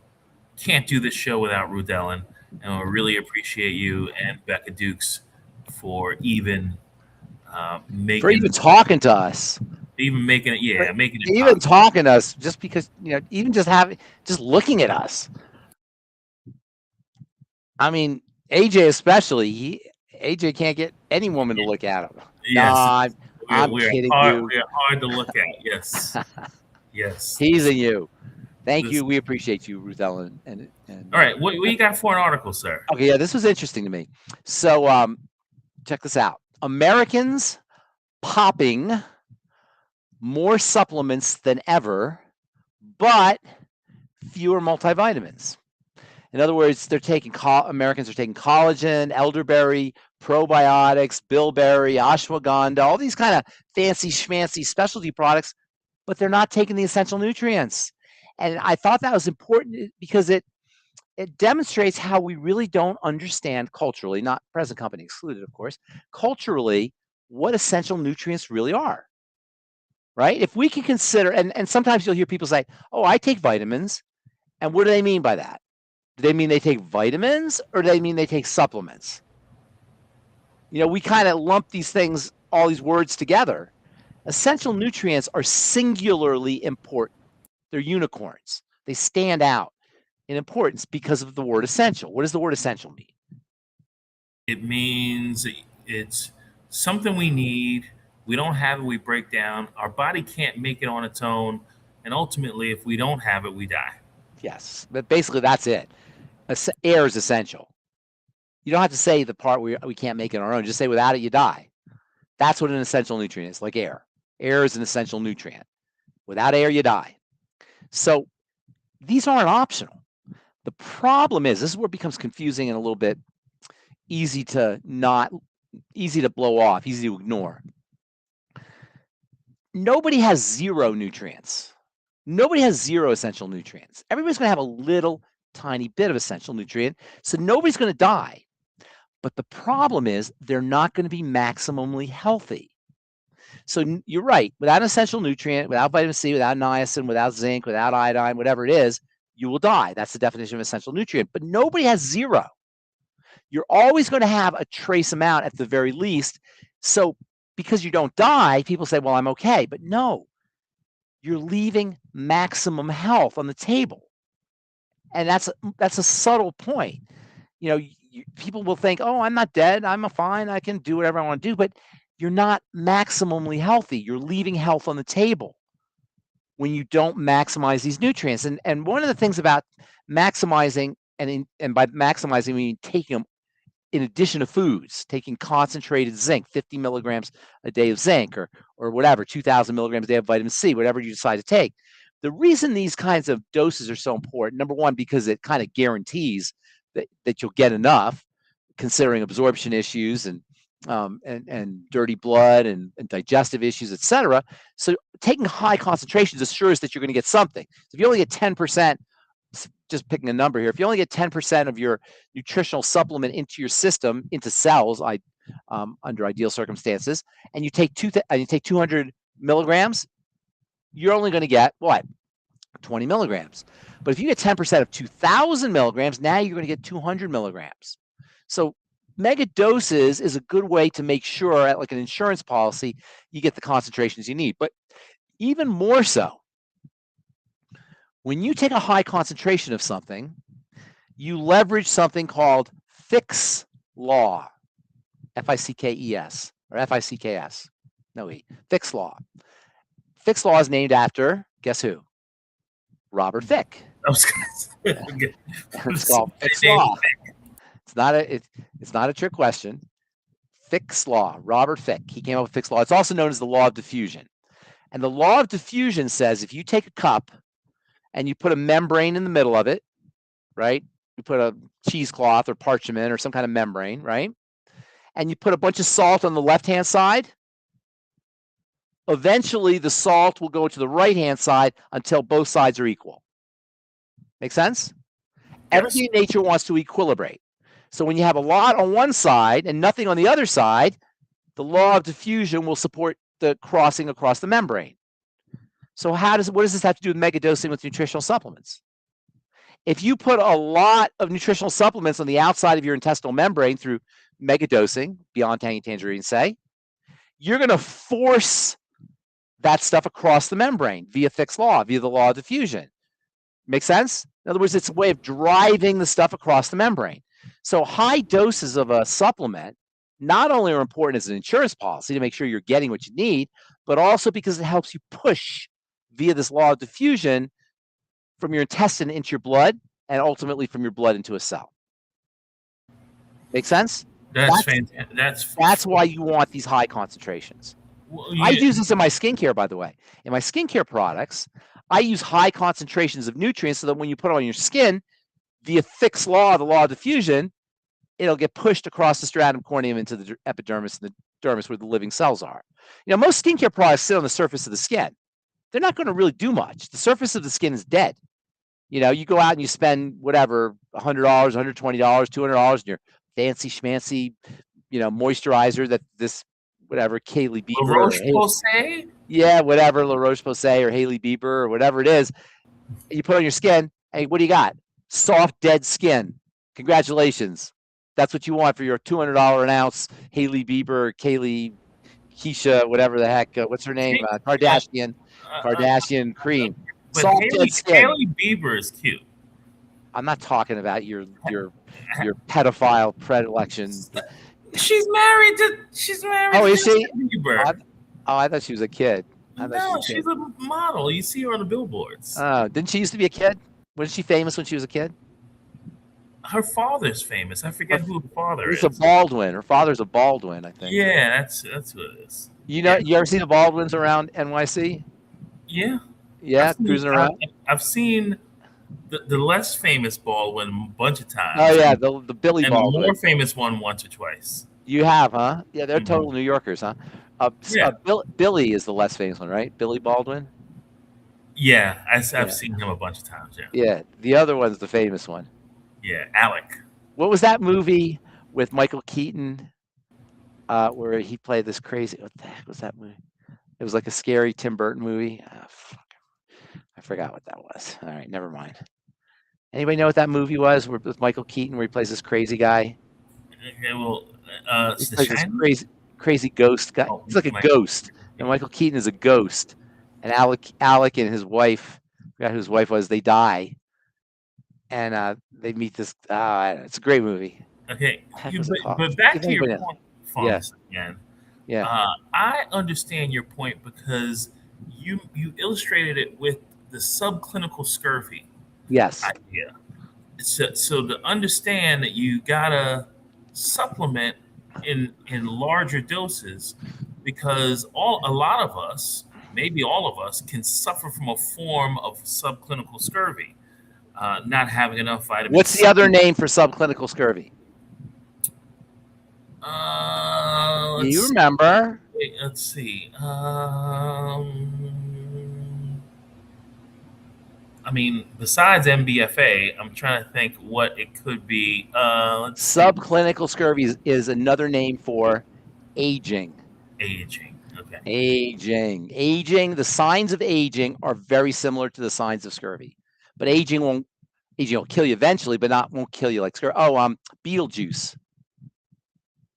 can't do this show without Ruth Ellen. And we really appreciate you and Becca Dukes for even talking to us. Even making it, making it. Even talking to us, just because, even just looking at us. I mean, AJ especially, AJ can't get any woman to look at him. Yes. I'm kidding you. We are hard to look at. Yes. Yes. Teasing you. Thank you. We appreciate you, Ruth Ellen. And all right, what you got for an article, sir? Okay, yeah, this was interesting to me. So check this out. Americans popping more supplements than ever, but fewer multivitamins. In other words, Americans are taking collagen, elderberry, probiotics, bilberry, ashwagandha, all these kind of fancy schmancy specialty products, but they're not taking the essential nutrients. And I thought that was important because it demonstrates how we really don't understand culturally, not present company excluded, of course, culturally, what essential nutrients really are, right? If we can consider, and sometimes you'll hear people say, oh, I take vitamins. And what do they mean by that? Do they mean they take vitamins or do they mean they take supplements? You know, we kind of lump these things, all these words together. Essential nutrients are singularly important. They're unicorns. They stand out in importance because of the word essential. What does the word essential mean? It means it's something we need. We don't have it, we break down. Our body can't make it on its own. And ultimately, if we don't have it, we die. Yes, but basically that's it. Air is essential. You don't have to say the part where we can't make it on our own. Just say without it, you die. That's what an essential nutrient is, like air. Air is an essential nutrient. Without air, you die. So these aren't optional. The problem is, this is where it becomes confusing and a little bit easy to blow off, easy to ignore. Nobody has zero nutrients. Nobody has zero essential nutrients. Everybody's going to have a little tiny bit of essential nutrient, so nobody's going to die. But the problem is they're not going to be maximally healthy. So you're right. Without an essential nutrient, without vitamin C, without niacin, without zinc, without iodine, whatever it is, you will die. That's the definition of essential nutrient. But nobody has zero. You're always going to have a trace amount at the very least. So because you don't die, people say, well, I'm okay. But no, you're leaving maximum health on the table. And that's a subtle point. You know, people will think, oh, I'm not dead. I'm fine. I can do whatever I want to do. But you're not maximally healthy. You're leaving health on the table when you don't maximize these nutrients. And one of the things about maximizing, and by maximizing, we mean taking them in addition to foods, taking concentrated zinc, 50 milligrams a day of zinc, or whatever, 2,000 milligrams a day of vitamin C, whatever you decide to take. The reason these kinds of doses are so important, number one, because it kind of guarantees that you'll get enough, considering absorption issues and dirty blood and digestive issues, etc. So taking high concentrations assures that you're going to get something. So if you only get 10%, just picking a number here, if you only get 10% of your nutritional supplement into your system, into cells, under ideal circumstances, and you take 200 milligrams, you're only going to get what? 20 milligrams. But if you get 10% of 2,000 milligrams, now you're going to get 200 milligrams. So mega doses is a good way to make sure, like an insurance policy, you get the concentrations you need. But even more so, when you take a high concentration of something, you leverage something called Fick's law, F-I-C-K-E-S, or F-I-C-K-S, no E, Fick's law. Fick's law is named after, guess who? Robert Fick. It's called Fick's law. It's not a trick question. Fick's law, Robert Fick. He came up with Fick's law. It's also known as the law of diffusion. And the law of diffusion says if you take a cup and you put a membrane in the middle of it, right? You put a cheesecloth or parchment or some kind of membrane, right? And you put a bunch of salt on the left-hand side, eventually the salt will go to the right-hand side until both sides are equal. Make sense? Yes. Everything in nature wants to equilibrate. So when you have a lot on one side and nothing on the other side, the law of diffusion will support the crossing across the membrane. So what does this have to do with megadosing with nutritional supplements? If you put a lot of nutritional supplements on the outside of your intestinal membrane through megadosing, beyond Tangy, Tangerine, say, you're going to force that stuff across the membrane via Fick's law, via the law of diffusion. Make sense? In other words, it's a way of driving the stuff across the membrane. So high doses of a supplement not only are important as an insurance policy to make sure you're getting what you need, but also because it helps you push via this law of diffusion from your intestine into your blood and ultimately from your blood into a cell. Make sense? That's fantastic. That's why you want these high concentrations. Well, I use this in my skincare, by the way. In my skincare products, I use high concentrations of nutrients so that when you put it on your skin, via Fick's law, the law of diffusion, it'll get pushed across the stratum corneum into the epidermis and the dermis where the living cells are. You know, most skincare products sit on the surface of the skin. They're not going to really do much. The surface of the skin is dead. You know, you go out and you spend whatever, $100, $120, $200 on your fancy schmancy, you know, moisturizer that this whatever, Kaylee Bieber. La Roche-Posay? Yeah, whatever, La Roche-Posay or Hailey Bieber or whatever it is. You put on your skin. Hey, what do you got? Soft, dead skin. Congratulations. That's what you want for your $200 an ounce Hailey Bieber, Kaylee, Keisha, whatever the heck. What's her name? Kardashian cream. But Soft, dead skin. Hailey Bieber is cute. I'm not talking about your pedophile predilection. She's married. Oh, is she? Bieber. I thought she was a kid. No, she's a model. You see her on the billboards. Oh, didn't she used to be a kid? Was she famous when she was a kid? Her father's famous. I forget who the father is. He's a Baldwin. Her father's a Baldwin, I think. Yeah, that's who it is. You ever see the Baldwins around NYC? Yeah. Yeah, cruising around. I've seen the less famous Baldwin a bunch of times. Oh yeah, the Billy and Baldwin. The more famous one once or twice. You have, huh? Yeah, they're total New Yorkers, huh? Billy is the less famous one, right? Billy Baldwin. Yeah, I've seen him a bunch of times. Yeah. Yeah, the other one's the famous one. Yeah, Alec. What was that movie with Michael Keaton, where he played this crazy? What the heck was that movie? It was like a scary Tim Burton movie. Oh, fuck. I forgot what that was. All right, never mind. Anybody know what that movie was with Michael Keaton, where he plays this crazy guy? Okay, well, he plays this crazy ghost guy. He's like a ghost, and Michael Keaton is a ghost. And Alec and his wife, I forgot who his wife was. They die, and they meet this. It's a great movie. Okay, but back to your point, Pharmacist again. Yeah. I understand your point because you illustrated it with the subclinical scurvy. Yes. Idea. So to understand that you gotta supplement in larger doses, because a lot of us, maybe all of us, can suffer from a form of subclinical scurvy, not having enough vitamin. What's the other name for subclinical scurvy? You remember? Wait, let's see. I mean, besides MBFA, I'm trying to think what it could be. Subclinical scurvy is another name for aging. Aging. Okay. Aging. The signs of aging are very similar to the signs of scurvy, but aging will kill you eventually, but won't kill you like scurvy. Oh, Beetlejuice.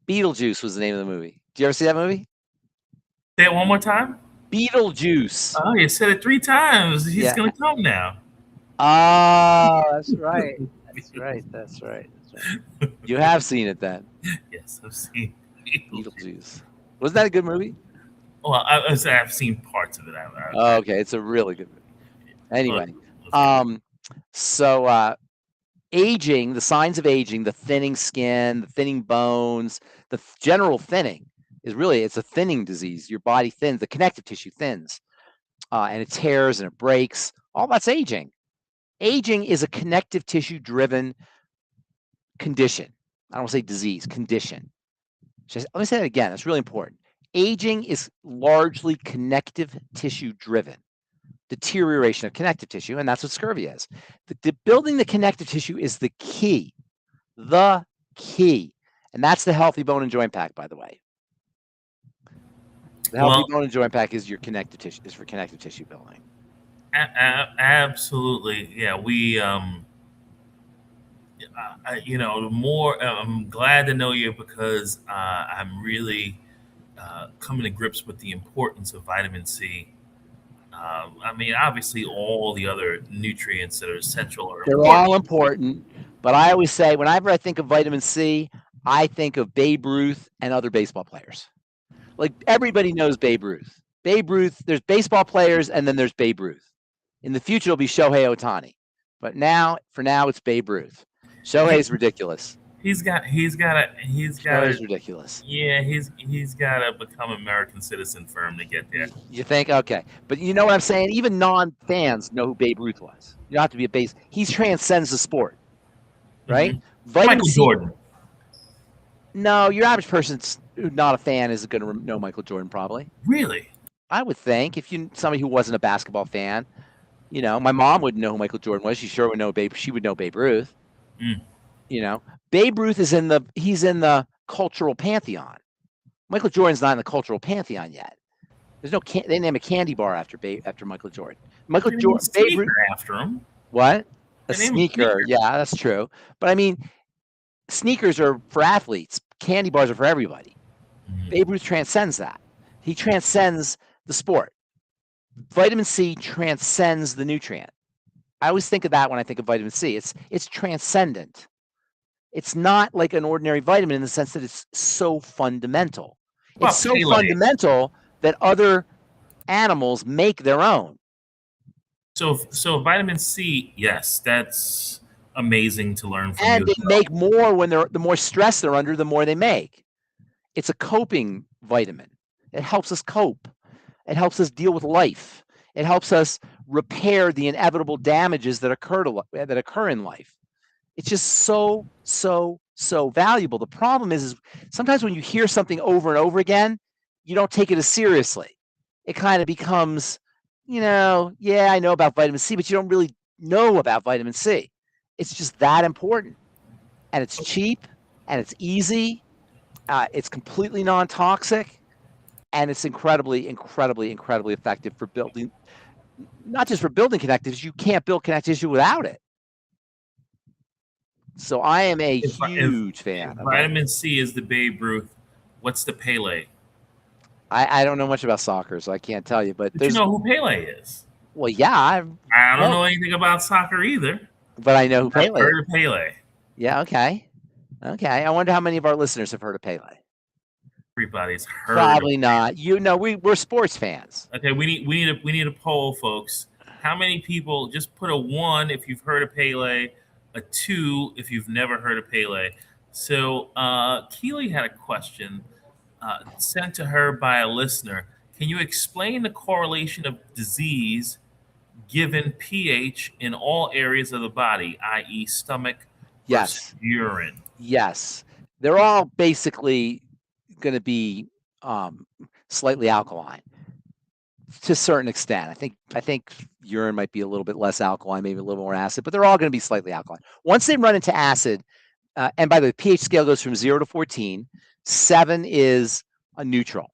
Beetlejuice was the name of the movie. Do you ever see that movie? Say it one more time. Beetlejuice. Oh, you said it 3 times. He's gonna come now. Oh, that's right. That's right. You have seen it then. Yes, I've seen Beetlejuice. Wasn't that a good movie? Well, I've seen parts of it. Okay, it's a really good movie. Anyway, so aging, the signs of aging, the thinning skin, the thinning bones, the general thinning it's a thinning disease. Your body thins, the connective tissue thins, and it tears and it breaks. All that's aging. Aging is a connective tissue driven condition. I don't want to say disease, condition. Let me say that again. That's really important. Aging is largely connective tissue driven. Deterioration of connective tissue, and that's what scurvy is. Building the connective tissue is the key. And that's the healthy bone and joint pack, by the way. The healthy bone and joint pack is your connective tissue, is for connective tissue building. Absolutely. Yeah, we I'm glad to know you because I'm really coming to grips with the importance of vitamin C. I mean, obviously, all the other nutrients that are essential are important. All important. But I always say, whenever I think of vitamin C, I think of Babe Ruth and other baseball players. Like everybody knows Babe Ruth. Babe Ruth, there's baseball players, and then there's Babe Ruth. In the future, it'll be Shohei Ohtani. But for now, it's Babe Ruth. Shohei's ridiculous. He's got ridiculous. Yeah, he's got to become an American citizen for him to get there. You think? Okay. But you know what I'm saying? Even non-fans know who Babe Ruth was. You don't have to be a base. He transcends the sport, right? Mm-hmm. Michael Jordan. No, your average person who's not a fan isn't going to know Michael Jordan probably. Really? I would think somebody who wasn't a basketball fan, my mom wouldn't know who Michael Jordan was. She sure would know She would know Babe Ruth. Mm. Babe Ruth he's in the cultural pantheon. Michael Jordan's not in the cultural pantheon yet. There's no they name a candy bar after Michael Jordan. Michael Jordan, Babe Ruth after him. What? A sneaker. Yeah, that's true. But I mean, sneakers are for athletes. Candy bars are for everybody. Babe Ruth transcends that. He transcends the sport. Vitamin C transcends the nutrient. I always think of that when I think of vitamin C. It's transcendent. It's not like an ordinary vitamin in the sense that it's so fundamental. It's so fundamental that other animals make their own. So vitamin C, yes, that's amazing to learn from. And they make more when the more stress they're under, the more they make. It's a coping vitamin. It helps us cope. It helps us deal with life. It helps us repair the inevitable damages that occur in life. It's just so valuable. The problem is sometimes when you hear something over and over again, you don't take it as seriously. It kind of becomes, yeah, I know about vitamin C, but you don't really know about vitamin C. It's just that important. And it's cheap, and it's easy. It's completely non-toxic, and it's incredibly effective for building, not just for building connective tissue. You can't build connective tissue without it. So I am a huge fan. Vitamin C is the Babe Ruth. What's the Pele? I don't know much about soccer, so I can't tell you. But you know who Pele is? Well, yeah. I don't know anything about soccer either. But I know who Pele is. I've heard of Pele. Yeah, okay. I wonder how many of our listeners have heard of Pele. Everybody's heard. Probably not. We're sports fans. Okay, we need a poll, folks. How many people? Just put a 1 if you've heard of Pele, a 2 if you've never heard of Pele. So Keely had a question sent to her by a listener. Can you explain the correlation of disease given pH in all areas of the body, i.e. stomach versus urine? Yes. They're all basically going to be slightly alkaline to a certain extent. I think urine might be a little bit less alkaline, maybe a little more acid, but they're all going to be slightly alkaline. Once they run into acid, and by the way, the pH scale goes from 0 to 14. 7 is a neutral.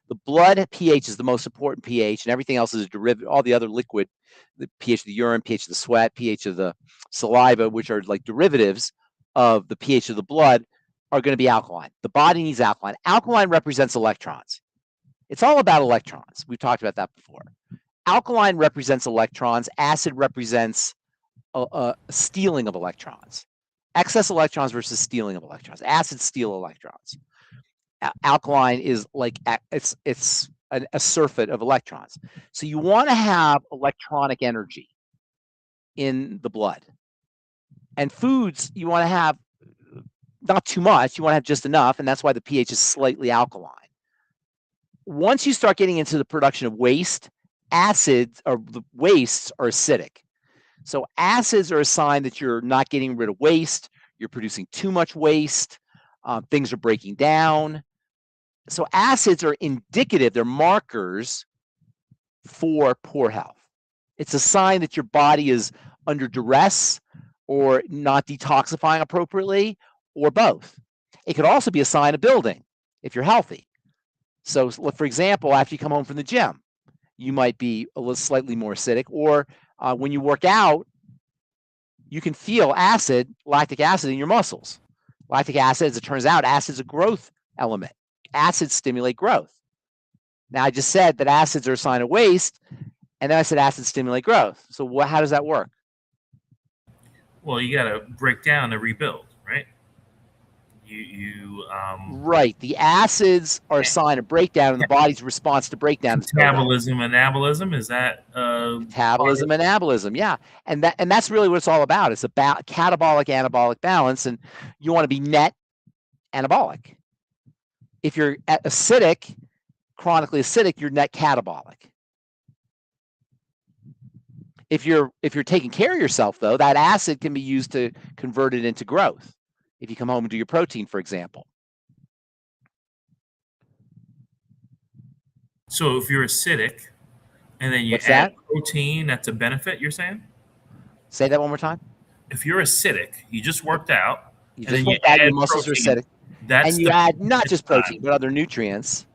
The blood pH is the most important pH, and everything else is a derivative. All the other liquid, the pH of the urine, pH of the sweat, pH of the saliva, which are like derivatives of the pH of the blood, are going to be alkaline. The body needs alkaline. Alkaline represents electrons. It's all about electrons. We've talked about that before. Alkaline represents electrons. Acid represents a stealing of electrons. Excess electrons versus stealing of electrons. Acids steal electrons. Alkaline is like it's a surfeit of electrons. So you want to have electronic energy in the blood. And foods, you want to have not too much. You want to have just enough, and that's why the pH is slightly alkaline. Once you start getting into the production of waste, acids or the wastes are acidic. So acids are a sign that you're not getting rid of waste. You're producing too much waste. Things are breaking down. So acids are indicative. They're markers for poor health. It's a sign that your body is under duress or not detoxifying appropriately, or both. It could also be a sign of building if you're healthy. So, for example, after you come home from the gym, you might be a little slightly more acidic, or when you work out, you can feel lactic acid in your muscles. Lactic acid, as it turns out, acid is a growth element. Acids stimulate growth. Now, I just said that acids are a sign of waste, and then I said acids stimulate growth. So how does that work? Well, you got to break down and rebuild, right? Right. The acids are a sign of breakdown in the body's response to breakdown. Metabolism, anabolism, is that metabolism, anabolism, yeah. And that's really what it's all about. It's about catabolic anabolic balance, and you want to be net anabolic. If you're acidic, chronically acidic, you're net catabolic. If you're taking care of yourself, though, that acid can be used to convert it into growth. If you come home and do your protein, for example. So if you're acidic and then you add protein, that's a benefit, you're saying? Say that one more time. If you're acidic, you just worked out, your muscles are acidic. That's and you add not just protein, but other nutrients.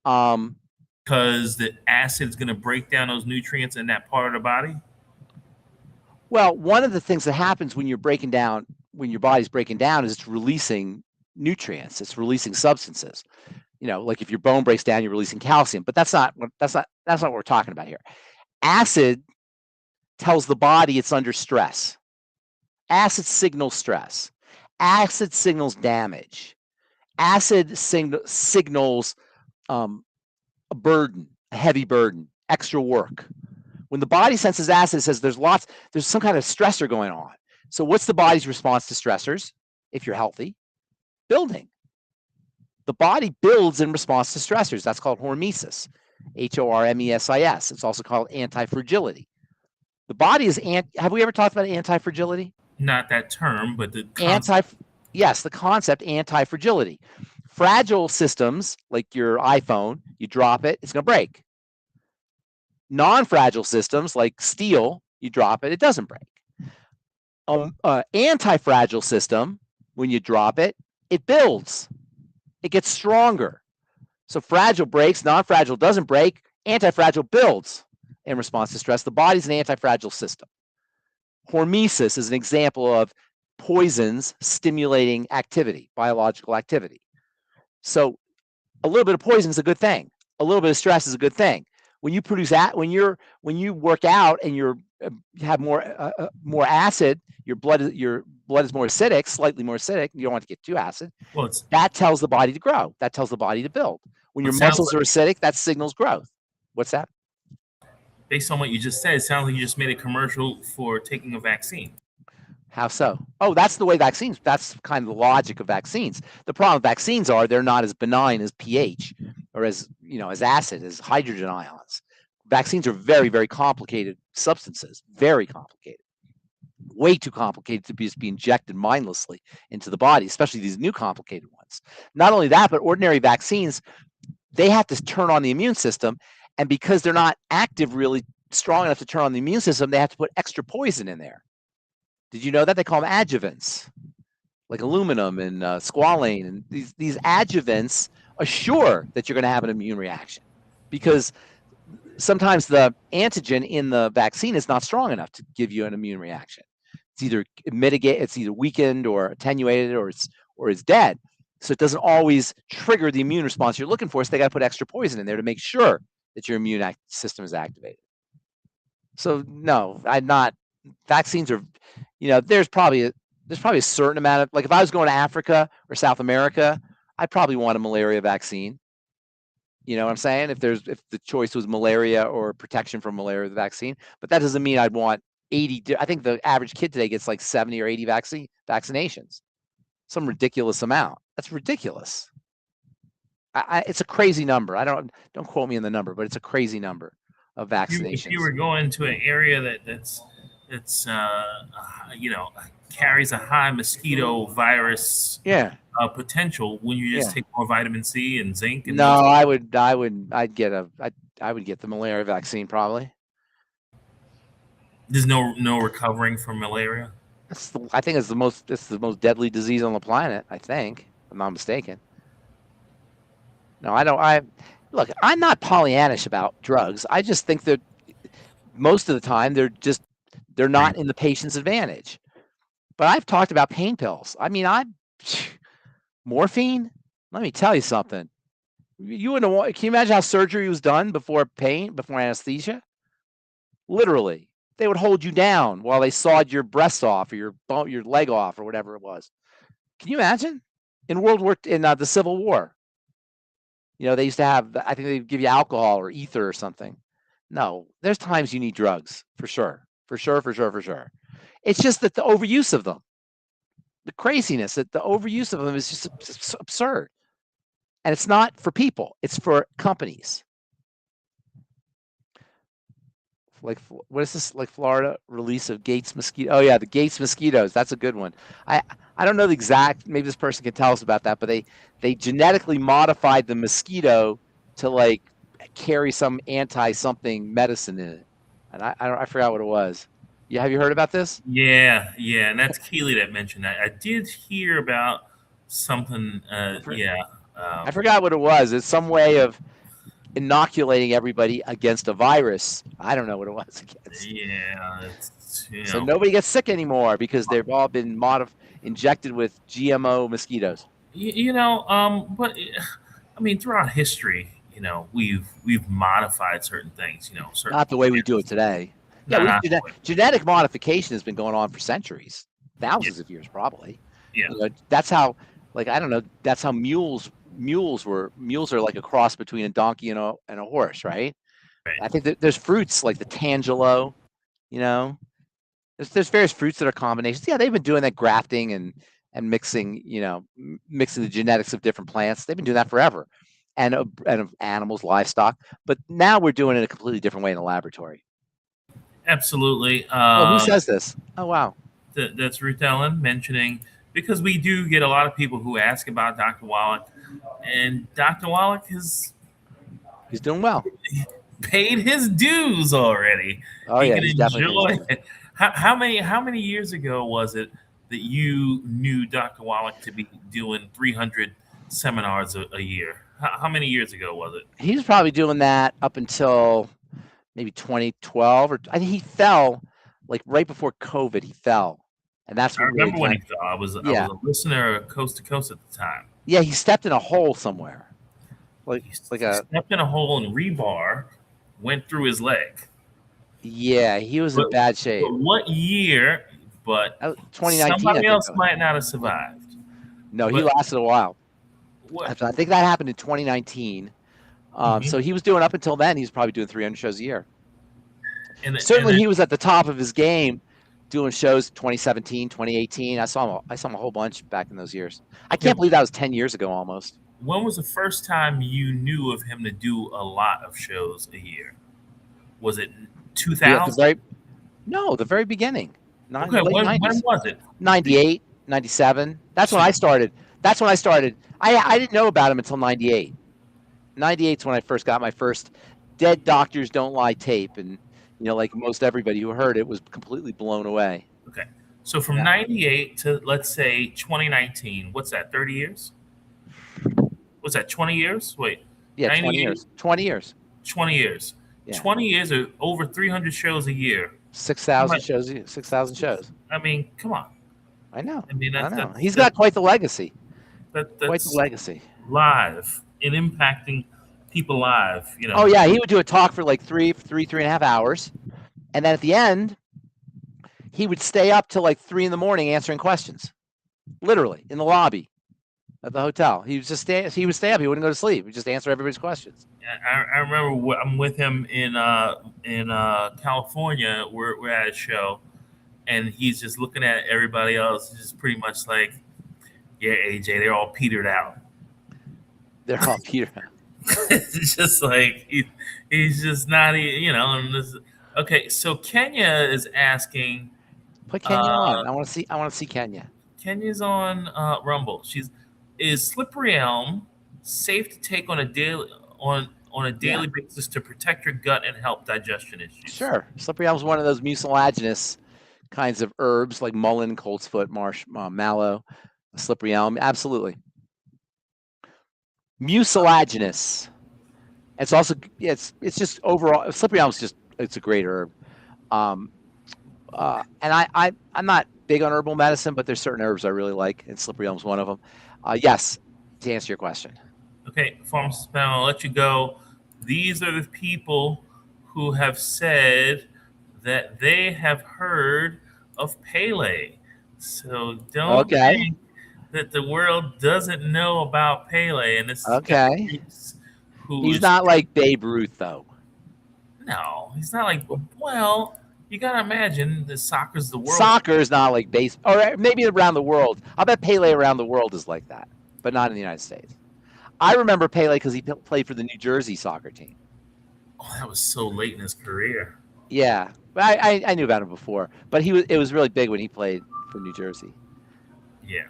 Because the acid's going to break down those nutrients in that part of the body. Well, one of the things that happens when you're breaking down, when your body's breaking down, is it's releasing nutrients. It's releasing substances. You know, like if your bone breaks down, you're releasing calcium. But that's not what we're talking about here. Acid tells the body it's under stress. Acid signals stress. Acid signals damage. Acid signals a burden, a heavy burden, extra work. When the body senses acid, it says there's some kind of stressor going on. So what's the body's response to stressors? If you're healthy, building. The body builds in response to stressors. That's called hormesis, Hormesis. It's also called anti-fragility. The body is have we ever talked about anti-fragility? Not that term, but the concept. The concept anti-fragility. Fragile systems, like your iPhone, you drop it, it's going to break. Non-fragile systems, like steel, you drop it, it doesn't break. Anti-fragile system, when you drop it, it builds. It gets stronger. So fragile breaks, non-fragile doesn't break, anti-fragile builds in response to stress. The body's an anti-fragile system. Hormesis is an example of poisons stimulating activity, biological activity. So a little bit of poison is a good thing. A little bit of stress is a good thing. When you produce when you work out and you have more acid, your blood is more acidic, slightly more acidic. You don't want to get too acid. Well, that tells the body to grow. That tells the body to build. When your muscles are acidic, that signals growth. What's that? Based on what you just said, it sounds like you just made a commercial for taking a vaccine. How so? Oh, that's the way vaccines, that's kind of the logic of vaccines. The problem with vaccines are they're not as benign as pH or as acid, as hydrogen ions. Vaccines are very, very complicated substances, very complicated. Way too complicated to be injected mindlessly into the body, especially these new complicated ones. Not only that, but ordinary vaccines, they have to turn on the immune system. And because they're not active really strong enough to turn on the immune system, they have to put extra poison in there. Did you know that? They call them adjuvants, like aluminum and squalane. And these adjuvants assure that you're going to have an immune reaction, because sometimes the antigen in the vaccine is not strong enough to give you an immune reaction. It's either weakened or attenuated, or it's dead. So it doesn't always trigger the immune response you're looking for. So they got to put extra poison in there to make sure that your immune system is activated. So no, vaccines are, there's probably a certain amount of, like if I was going to Africa or South America, I'd probably want a malaria vaccine. You know what I'm saying? If the choice was malaria or protection from malaria, the vaccine, but that doesn't mean I'd want 80. I think the average kid today gets like 70 or 80 vaccinations, some ridiculous amount. That's ridiculous. It's a crazy number. Don't quote me on the number, but it's a crazy number of vaccinations. If you were going to an area that's carries a high mosquito virus potential, when you just take more vitamin C and zinc. And I'd get the malaria vaccine probably. There's no recovering from malaria. I think it's the most deadly disease on the planet. I think, if I'm not mistaken. No, I don't. Look, I'm not Pollyannish about drugs. I just think that most of the time they're not in the patient's advantage. But I've talked about pain pills. I mean, morphine. Let me tell you something. You wouldn't want. Can you imagine how surgery was done before anesthesia? Literally, they would hold you down while they sawed your breast off or your leg off or whatever it was. Can you imagine? In the Civil War, they used to have. I think they'd give you alcohol or ether or something. No, there's times you need drugs for sure. It's just that the overuse of them, the craziness that the overuse of them is just absurd. And it's not for people, it's for companies. Like, what is this? Like Florida release of Gates mosquito. Oh yeah, the Gates mosquitoes. That's a good one. I don't know the exact, maybe this person can tell us about that, but they genetically modified the mosquito to like carry some anti-something medicine in it. And I forgot what it was. Yeah, have you heard about this? Yeah, and that's Keely that mentioned that. I did hear about something. I forgot what it was. It's some way of inoculating everybody against a virus. I don't know what it was against. Yeah, So nobody gets sick anymore because they've all been injected with GMO mosquitoes. But I mean, throughout history, we've modified certain things. Certain Not the way we do it today. Yeah, not genetic modification has been going on for centuries, thousands of years probably. Yeah. That's how, like, I don't know, that's how mules are like a cross between a donkey and a horse, right? I think that there's fruits like the tangelo, there's various fruits that are combinations. Yeah, they've been doing that grafting and mixing, mixing the genetics of different plants. They've been doing that forever, and of animals, livestock. But now we're doing it a completely different way in the laboratory. Absolutely. Who says this? Oh, wow. That's Ruth Ellen mentioning, because we do get a lot of people who ask about Dr. Wallach, and Dr. Wallach he's doing well. Paid his dues already. Oh, he yeah, can he's enjoy definitely it. How many years ago was it that you knew Dr. Wallach to be doing 300 seminars a year? How many years ago was it? He was probably doing that up until maybe 2012, or I think he fell like right before COVID. He fell, and that's I what remember really when he fell. I was a listener coast to coast at the time. Yeah, he stepped in a hole somewhere, he stepped in a hole and rebar went through his leg. Yeah, he was in bad shape. But what year? But 2019. Somebody else might not have survived. No, he lasted a while. I think that happened in 2019. So he was doing, up until then, he was probably doing 300 shows a year. Certainly, he was at the top of his game, doing shows 2017, 2018. I saw him a whole bunch back in those years. I can't believe that was 10 years ago almost. When was the first time you knew of him to do a lot of shows a year? Was it 2000? The very beginning. Okay, when was it? 98, 97. That's when I started. I didn't know about him until 98. 98 is when I first got my first Dead Doctors Don't Lie tape. And, like most everybody who heard it was completely blown away. Okay. So from 98 to, let's say, 2019, what's that, 30 years? What's that, 20 years? Wait. Yeah, 20 years. 20 years. 20 years. Yeah. 20 years or over 300 shows a year. 6,000 shows. 6,000 shows. I mean, come on. I know. I mean, he's got quite the legacy. That's quite the legacy. Live and impacting people live. Oh yeah, he would do a talk for like three and a half hours, and then at the end, he would stay up till like 3 a.m. answering questions, literally in the lobby at the hotel. He would stay up. He wouldn't go to sleep. He would just answer everybody's questions. I remember I'm with him in California. We're at a show, and he's just looking at everybody else, just pretty much like, yeah, AJ, they're all petered out. They're all petered out. It's just like he's just not, okay. So Kenya is asking. Put Kenya on. I want to see Kenya. Kenya's on Rumble. Is Slippery Elm safe to take on a daily basis to protect your gut and help digestion issues? Sure. Slippery Elm is one of those mucilaginous kinds of herbs like mullein, coltsfoot, marsh, mallow, slippery elm. Absolutely. Mucilaginous. It's also it's just overall, slippery elm is it's a great herb. And I'm not big on herbal medicine, but there's certain herbs I really like, and slippery elm is one of them. Yes, to answer your question. Okay, Pharmacist Ben, I'll let you go. These are the people who have said that they have heard of Pele. So don't think that the world doesn't know about Pele. And this he's not like Babe Ruth, though. No, he's not like, well, you got to imagine that soccer's the world. Soccer is not like baseball, or maybe around the world. I'll bet Pele around the world is like that, but not in the United States. I remember Pele because he played for the New Jersey soccer team. Oh, that was so late in his career. Yeah, I knew about him before, but it was really big when he played for New Jersey. Yeah.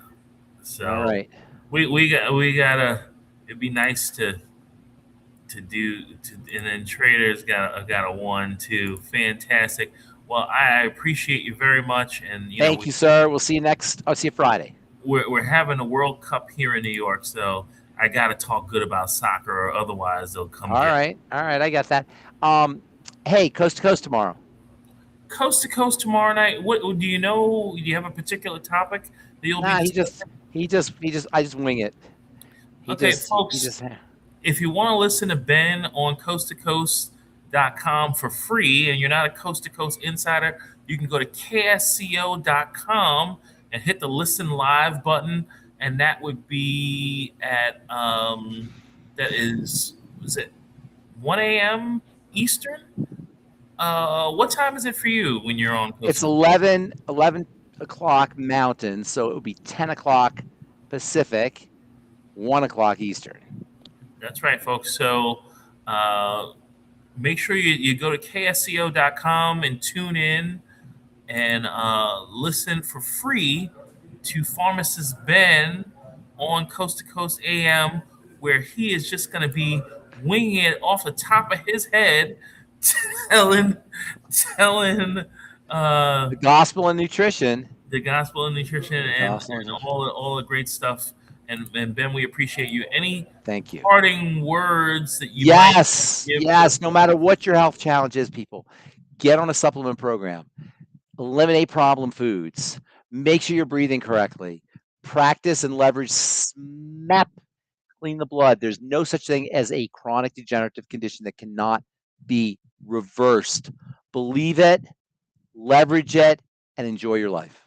So all right, we gotta. It'd be nice to do, and then Traders got a 1, 2, fantastic. Well, I appreciate you very much, and Thank you, sir. We'll see you I'll see you Friday. we're having a World Cup here in New York, so I got to talk good about soccer, or otherwise they'll come All get right. All right. I got that. Hey, coast to coast tomorrow. Coast to coast tomorrow night. What do you know? Do you have a particular topic that you'll be discussing? I just wing it. Folks, if you want to listen to Ben on coasttocoast.com for free and you're not a Coast to Coast insider, you can go to ksco.com and hit the listen live button, and that would be at was it 1 a.m. Eastern? What time is it for you when you're on Coast? It's 11 o'clock Mountain, so it would be 10 o'clock Pacific, 1 o'clock Eastern. That's right, folks. So make sure you go to ksco.com and tune in and listen for free to Pharmacist Ben on Coast to Coast AM, where he is just going to be winging it off the top of his head, telling the gospel and nutrition. The gospel and nutrition and all the great stuff. And Ben, we appreciate you. Thank you. Parting words that you yes, no matter what your health challenge is, people, get on a supplement program. Eliminate problem foods. Make sure you're breathing correctly. Practice and leverage SMAP. Clean the blood. There's no such thing as a chronic degenerative condition that cannot be reversed. Believe it, leverage it, and enjoy your life.